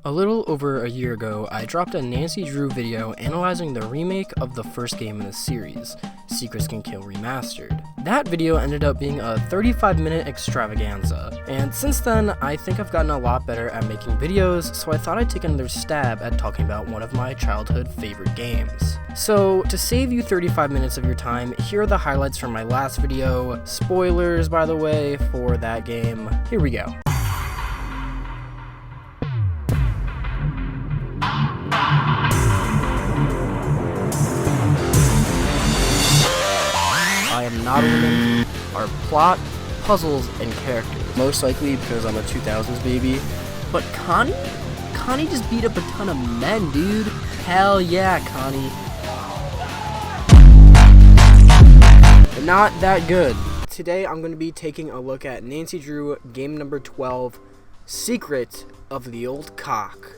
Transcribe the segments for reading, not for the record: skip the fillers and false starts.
A little over a year ago, I dropped a Nancy Drew video analyzing the remake of the first game in the series, Secrets Can Kill Remastered. That video ended up being a 35-minute extravaganza, and since then, I think I've gotten a lot better at making videos, so I thought I'd take another stab at talking about one of my childhood favorite games. So, to save you 35 minutes of your time, here are the highlights from my last video. Spoilers, by the way, for that game. Here we go. I am not a woman, are plot, puzzles, and characters. Most likely because I'm a 2000s baby. But Connie just beat up a ton of men, dude. Hell yeah, Connie. But not that good. Today I'm going to be taking a look at Nancy Drew game number 12, Secret of the Old Cock.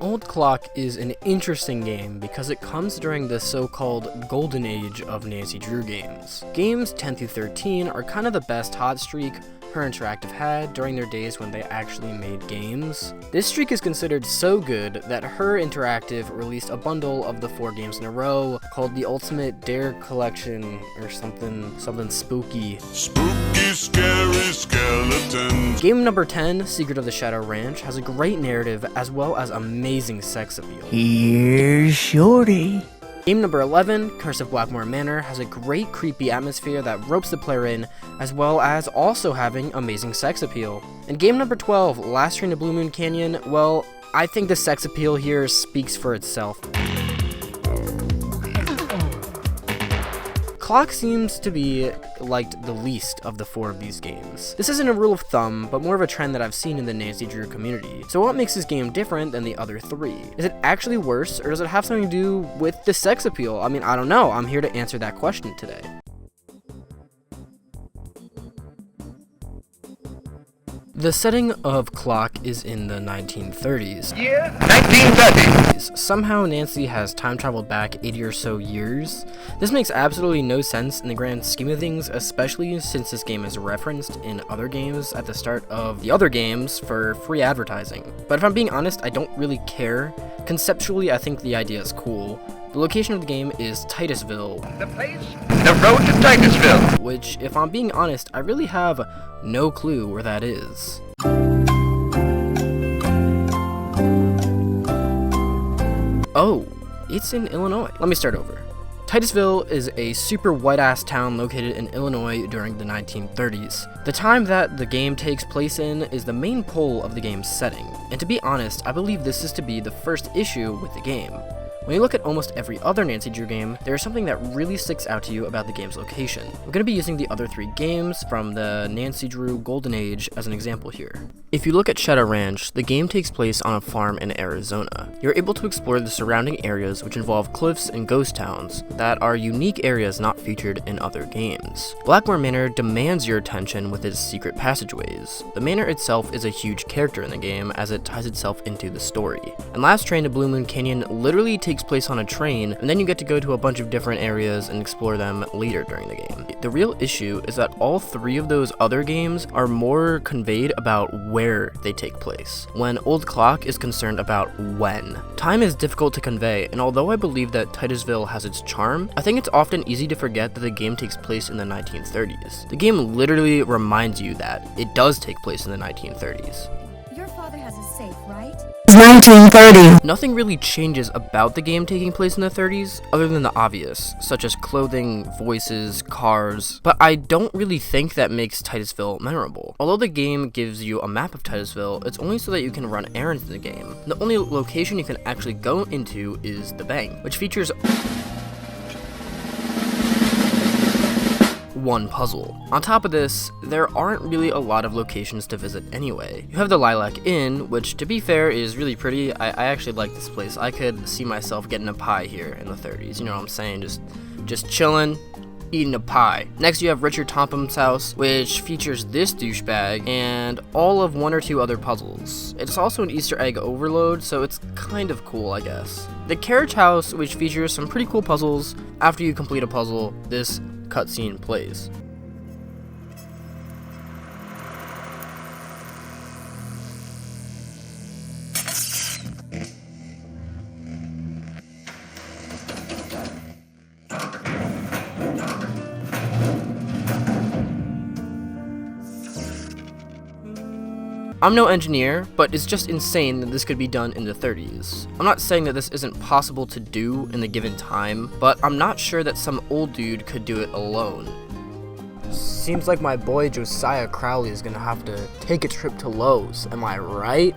Old Clock is an interesting game because it comes during the so-called golden age of Nancy Drew games. Games 10 through 13 are kind of the best hot streak Her Interactive had during their days when they actually made games. This streak is considered so good that Her Interactive released a bundle of the 4 games in a row called the Ultimate Dare Collection or something spooky. Spooky, scary skeletons. Game number 10, Secret of the Shadow Ranch, has a great narrative as well as amazing sex appeal. Here's Shorty. Game number 11, Curse of Blackmore Manor, has a great creepy atmosphere that ropes the player in, as well as also having amazing sex appeal. And game number 12, Last Train to Blue Moon Canyon, well, I think the sex appeal here speaks for itself. Clock seems to be liked the least of the 4 of these games. This isn't a rule of thumb, but more of a trend that I've seen in the Nancy Drew community. So what makes this game different than the other 3? Is it actually worse, or does it have something to do with the sex appeal? I mean, I don't know. I'm here to answer that question today. The setting of Clock is in the 1930s. Yeah, 1930. Somehow Nancy has time traveled back 80 or so years. This makes absolutely no sense in the grand scheme of things, especially since this game is referenced in other games at the start of the other games for free advertising. But if I'm being honest, I don't really care. Conceptually, I think the idea is cool. The location of the game is Titusville. The place? The road to Titusville. Which, if I'm being honest, I really have no clue where that is. Oh, it's in Illinois. Let me start over. Titusville is a super white-ass town located in Illinois during the 1930s. The time that the game takes place in is the main pole of the game's setting, and to be honest, I believe this is to be the first issue with the game. When you look at almost every other Nancy Drew game, there is something that really sticks out to you about the game's location. I'm going to be using the other 3 games from the Nancy Drew Golden Age as an example here. If you look at Shadow Ranch, the game takes place on a farm in Arizona. You're able to explore the surrounding areas, which involve cliffs and ghost towns that are unique areas not featured in other games. Blackmore Manor demands your attention with its secret passageways. The manor itself is a huge character in the game as it ties itself into the story. And Last Train to Blue Moon Canyon literally takes place on a train, and then you get to go to a bunch of different areas and explore them later during the game. The real issue is that all 3 of those other games are more conveyed about where they take place, when Old Clock is concerned about when. Time is difficult to convey, and although I believe that Titusville has its charm, I think it's often easy to forget that the game takes place in the 1930s. The game literally reminds you that it does take place in the 1930s. Your father has a safe, right? 1930. Nothing really changes about the game taking place in the 30s, other than the obvious, such as clothing, voices, cars, but I don't really think that makes Titusville memorable. Although the game gives you a map of Titusville, it's only so that you can run errands in the game. The only location you can actually go into is the bank, which features one puzzle. On top of this, there aren't really a lot of locations to visit anyway. You have the Lilac Inn, which to be fair is really pretty. I actually like this place. I could see myself getting a pie here in the 30s, you know what I'm saying? Just chilling, eating a pie. Next you have Richard Tompum's house, which features this douchebag and all of 1 or 2 other puzzles. It's also an Easter egg overload, so it's kind of cool, I guess. The Carriage House, which features some pretty cool puzzles. After you complete a puzzle, this cutscene plays. I'm no engineer, but it's just insane that this could be done in the 30s. I'm not saying that this isn't possible to do in the given time, but I'm not sure that some old dude could do it alone. Seems like my boy Josiah Crowley is gonna have to take a trip to Lowe's, am I right?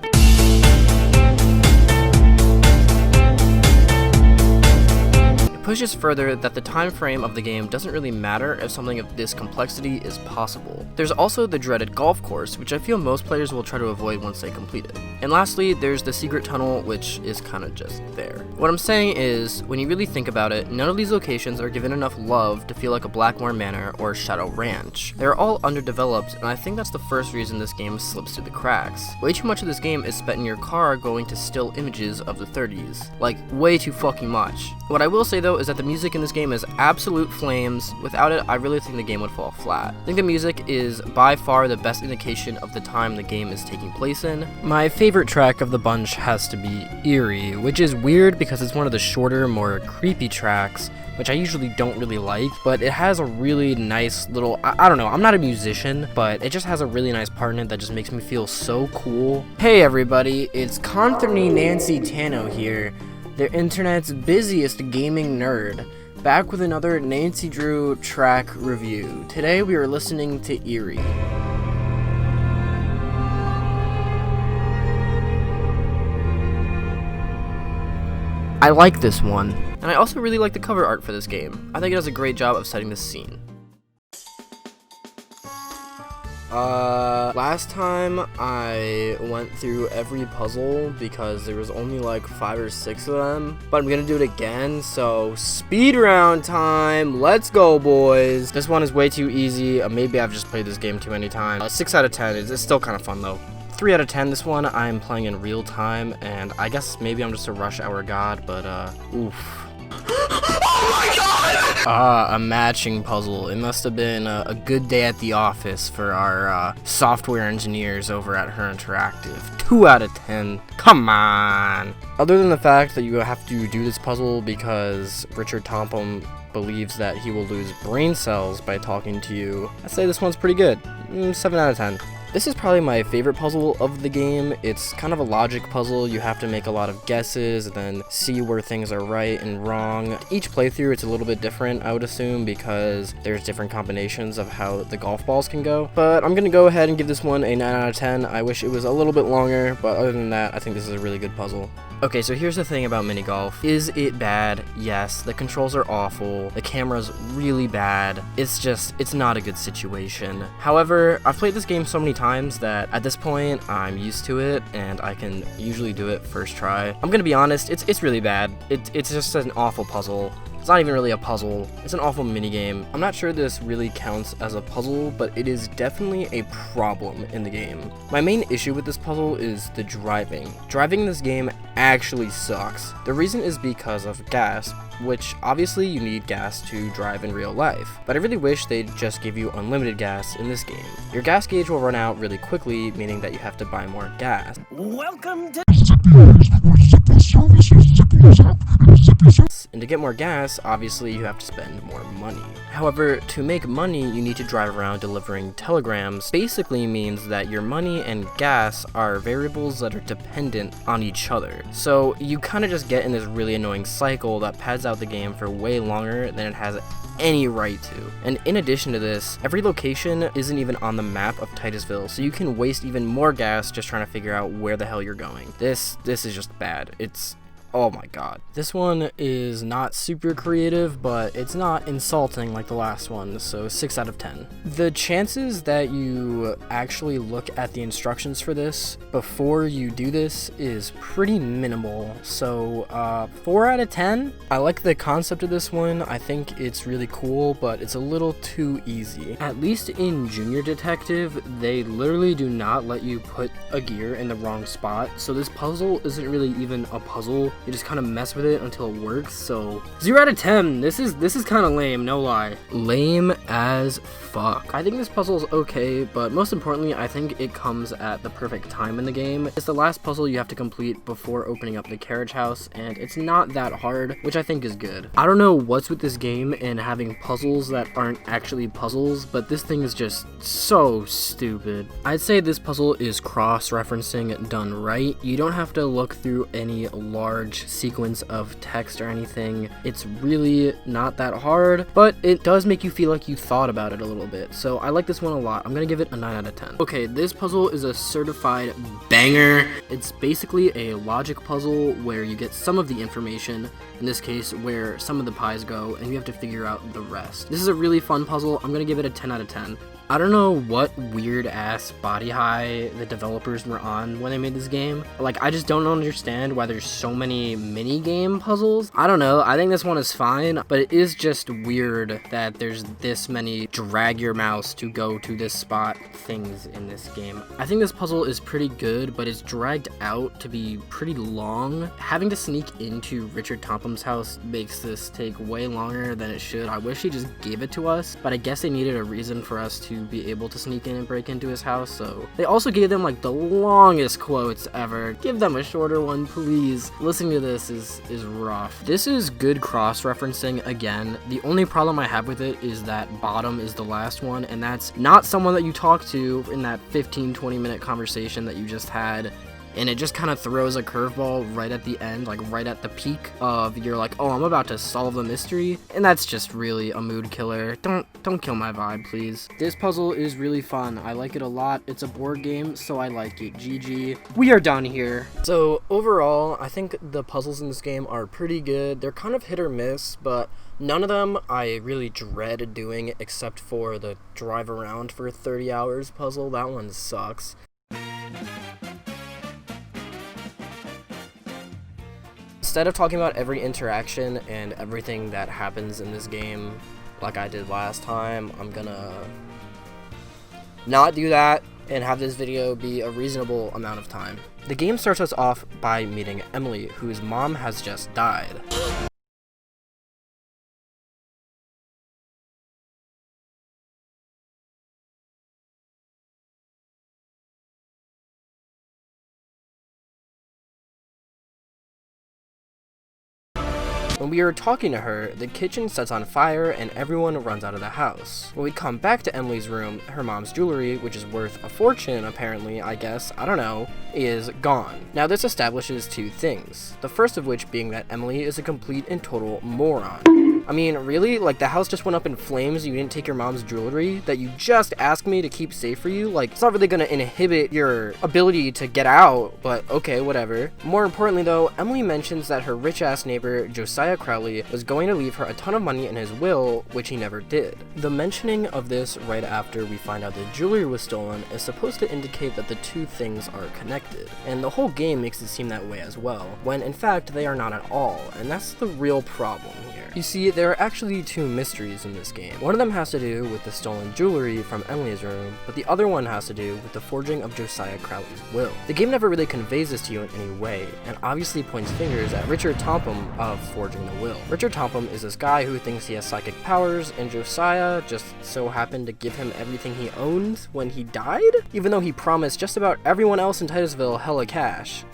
Pushes further that the time frame of the game doesn't really matter if something of this complexity is possible. There's also the dreaded golf course, which I feel most players will try to avoid once they complete it. And lastly, there's the secret tunnel, which is kind of just there. What I'm saying is, when you really think about it, none of these locations are given enough love to feel like a Blackmore Manor or Shadow Ranch. They're all underdeveloped, and I think that's the first reason this game slips through the cracks. Way too much of this game is spent in your car going to still images of the 30s. Like, way too fucking much. What I will say though is that the music in this game is absolute flames. Without it, I really think the game would fall flat. I think the music is by far the best indication of the time the game is taking place in. My favorite track of the bunch has to be Eerie, which is weird because it's one of the shorter, more creepy tracks, which I usually don't really like, but it has a really nice little, I don't know, I'm not a musician, but it just has a really nice part in it that just makes me feel so cool. Hey everybody, it's Conthony Nancy Tano here, the internet's busiest gaming nerd, back with another Nancy Drew track review. Today we are listening to Eerie. I like this one, and I also really like the cover art for this game. I think it does a great job of setting the scene. Last time I went through every puzzle because there was only like 5 or 6 of them, but I'm gonna do it again, so speed round time, let's go boys. This one is way too easy, maybe I've just played this game too many times. 6 out of 10, it's still kind of fun though. 3 out of 10 this one, I'm playing in real time, and I guess maybe I'm just a Rush Hour god, but oof. A matching puzzle. It must have been a good day at the office for our software engineers over at Her Interactive. 2 out of 10. Come on. Other than the fact that you have to do this puzzle because Richard Tompum believes that he will lose brain cells by talking to you, I'd say this one's pretty good. 7 out of 10. This is probably my favorite puzzle of the game. It's kind of a logic puzzle. You have to make a lot of guesses and then see where things are right and wrong. Each playthrough it's a little bit different, I would assume, because there's different combinations of how the golf balls can go. But I'm gonna go ahead and give this one a 9 out of 10. I wish it was a little bit longer, but other than that, I think this is a really good puzzle. Okay, so here's the thing about mini golf. Is it bad? Yes. The controls are awful. The camera's really bad. It's not a good situation. However, I've played this game so many times that at this point, I'm used to it, and I can usually do it first try. I'm gonna be honest, it's really bad. It's just an awful puzzle. It's not even really a puzzle, it's an awful minigame. I'm not sure this really counts as a puzzle, but it is definitely a problem in the game. My main issue with this puzzle is the driving. Driving in this game actually sucks. The reason is because of gas, which obviously you need gas to drive in real life, but I really wish they'd just give you unlimited gas in this game. Your gas gauge will run out really quickly, meaning that you have to buy more gas. Welcome to and to get more gas, obviously you have to spend more money. However, to make money, you need to drive around delivering telegrams. Basically means that your money and gas are variables that are dependent on each other. So you kind of just get in this really annoying cycle that pads out the game for way longer than it has any right to. And in addition to this, every location isn't even on the map of Titusville, so you can waste even more gas just trying to figure out where the hell you're going. This is just bad. Oh my god. This one is not super creative, but it's not insulting like the last one, so 6 out of 10. The chances that you actually look at the instructions for this before you do this is pretty minimal, so 4 out of 10. I like the concept of this one. I think it's really cool, but it's a little too easy. At least in Junior Detective, they literally do not let you put a gear in the wrong spot, so this puzzle isn't really even a puzzle. You just kind of mess with it until it works. So 0 out of 10. This is kind of lame, no lie. Lame as fuck. I think this puzzle is okay, but most importantly, I think it comes at the perfect time in the game. It's the last puzzle you have to complete before opening up the carriage house, and it's not that hard, which I think is good. I don't know what's with this game and having puzzles that aren't actually puzzles, but this thing is just so stupid. I'd say this puzzle is cross-referencing done right. You don't have to look through any large sequence of text or anything. It's really not that hard, but it does make you feel like you thought about it a little bit. So I like this one a lot. I'm gonna give it a 9 out of 10. Okay, this puzzle is a certified banger. It's basically a logic puzzle where you get some of the information, in this case where some of the pies go, and you have to figure out the rest. This is a really fun puzzle. I'm gonna give it a 10 out of 10. I don't know what weird ass body high the developers were on when they made this game. Like, I just don't understand why there's so many mini game puzzles. I don't know, I think this one is fine, but it is just weird that there's this many drag your mouse to go to this spot things in this game. I think this puzzle is pretty good, but it's dragged out to be pretty long. Having to sneak into Richard Tompum's house makes this take way longer than it should. I wish he just gave it to us, but I guess they needed a reason for us to be able to sneak in and break into his house, so they also gave them like the longest quotes ever. Give them a shorter one, please. Listening to this is rough. This is good cross-referencing again. The only problem I have with it is that Bottom is the last one, and that's not someone that you talk to in that 15-20 minute conversation that you just had. And it just kind of throws a curveball right at the end, like right at the peak of you're like, oh, I'm about to solve the mystery, and that's just really a mood killer. Don't kill my vibe, please. This puzzle is really fun. I like it a lot. It's a board game, so I like it. GG. We are done here. So overall, I think the puzzles in this game are pretty good. They're kind of hit or miss, but none of them I really dread doing except for the drive around for 30 hours puzzle. That one sucks. Instead of talking about every interaction and everything that happens in this game like I did last time, I'm gonna not do that and have this video be a reasonable amount of time. The game starts us off by meeting Emily, whose mom has just died. When we are talking to her, the kitchen sets on fire and everyone runs out of the house. When we come back to Emily's room, her mom's jewelry, which is worth a fortune apparently, I guess, I don't know, is gone. Now this establishes two things, the first of which being that Emily is a complete and total moron. I mean, really? Like, the house just went up in flames, you didn't take your mom's jewelry that you just asked me to keep safe for you? Like, it's not really gonna inhibit your ability to get out, but okay, whatever. More importantly though, Emily mentions that her rich-ass neighbor, Josiah Crowley, was going to leave her a ton of money in his will, which he never did. The mentioning of this right after we find out the jewelry was stolen is supposed to indicate that the two things are connected, and the whole game makes it seem that way as well, when in fact they are not at all, and that's the real problem here. You see, there are actually two mysteries in this game. One of them has to do with the stolen jewelry from Emily's room, but the other one has to do with the forging of Josiah Crowley's will. The game never really conveys this to you in any way, and obviously points fingers at Richard Tompum of forging the will. Richard Tompum is this guy who thinks he has psychic powers, and Josiah just so happened to give him everything he owned when he died? Even though he promised just about everyone else in Titusville hella cash.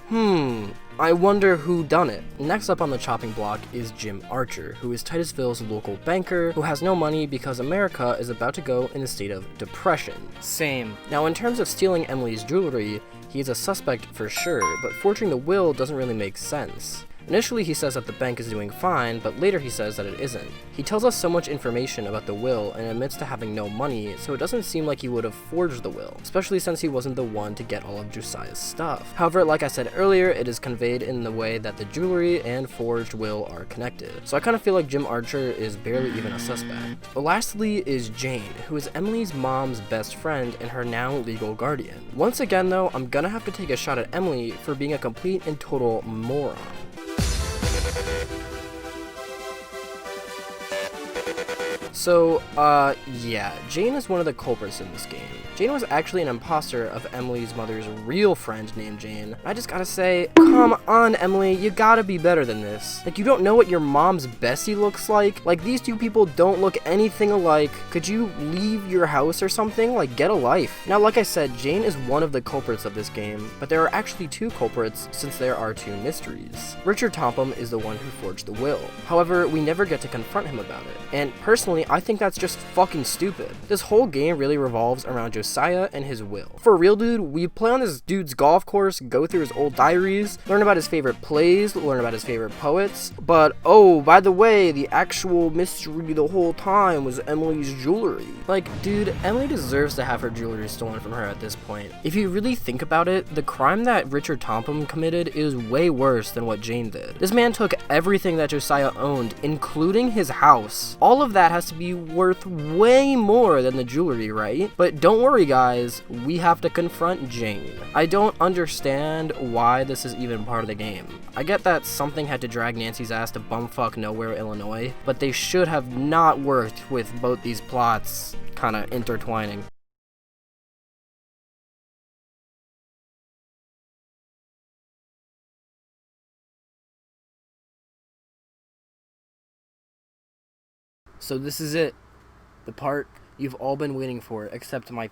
I wonder who done it. Next up on the chopping block is Jim Archer, who is Titusville's local banker, who has no money because America is about to go in a state of depression. Same. Now in terms of stealing Emily's jewelry, he is a suspect for sure, but forging the will doesn't really make sense. Initially he says that the bank is doing fine, but later he says that it isn't. He tells us so much information about the will and admits to having no money, so it doesn't seem like he would have forged the will, especially since he wasn't the one to get all of Josiah's stuff. However, like I said earlier, it is conveyed in the way that the jewelry and forged will are connected, so I kind of feel like Jim Archer is barely even a suspect. But lastly is Jane, who is Emily's mom's best friend and her now legal guardian. Once again though, I'm gonna have to take a shot at Emily for being a complete and total moron. So, yeah, Jane is one of the culprits in this game. Jane was actually an imposter of Emily's mother's real friend named Jane. I just gotta say, come on, Emily, you gotta be better than this. Like, you don't know what your mom's bestie looks like? Like, these two people don't look anything alike. Could you leave your house or something? Like, get a life. Now, like I said, Jane is one of the culprits of this game, but there are actually two culprits since there are two mysteries. Richard Topham is the one who forged the will. However, we never get to confront him about it. And personally, I think that's just fucking stupid. This whole game really revolves around Josiah and his will. For real, dude, we play on this dude's golf course, go through his old diaries, learn about his favorite plays, learn about his favorite poets, but oh, by the way, the actual mystery the whole time was Emily's jewelry. Like, dude, Emily deserves to have her jewelry stolen from her at this point. If you really think about it, the crime that Richard Topham committed is way worse than what Jane did. This man took everything that Josiah owned, including his house. All of that has to be worth way more than the jewelry, right? But don't worry, guys, we have to confront Jane. I don't understand why this is even part of the game. I get that something had to drag Nancy's ass to bumfuck nowhere, Illinois, but they should have not worked with both these plots kinda intertwining. So this is it. The part you've all been waiting for, except my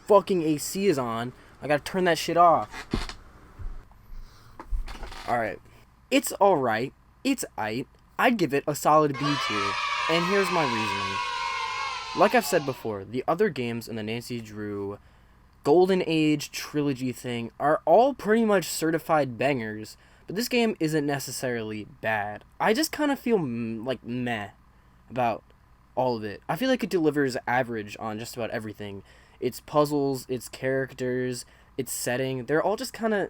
fucking AC is on. I gotta turn that shit off. Alright. It's alright. It's aight. I'd give it a solid B tier. And here's my reasoning. Like I've said before, the other games in the Nancy Drew Golden Age trilogy thing are all pretty much certified bangers, but this game isn't necessarily bad. I just kind of feel like meh about all of it. I feel like it delivers average on just about everything. Its puzzles, its characters, its setting, they're all just kind of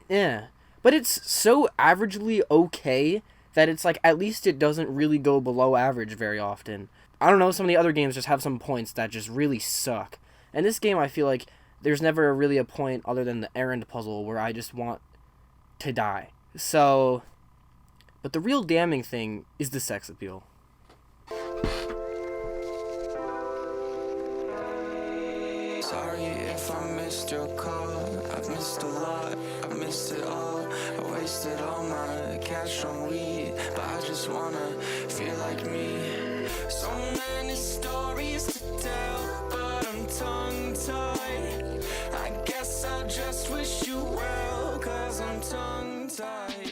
But it's so averagely okay that it's like at least it doesn't really go below average very often. I don't know, some of the other games just have some points that just really suck. And this game, I feel like there's never really a point other than the errand puzzle where I just want to die. So, but the real damning thing is the sex appeal. Sorry if I missed your call. I've missed a lot, I've missed it all. I wasted all my cash on weed, but I just wanna feel like me. So many stories to tell, but I'm tongue-tied. I guess I'll just wish you well, 'cause I'm tongue-tied.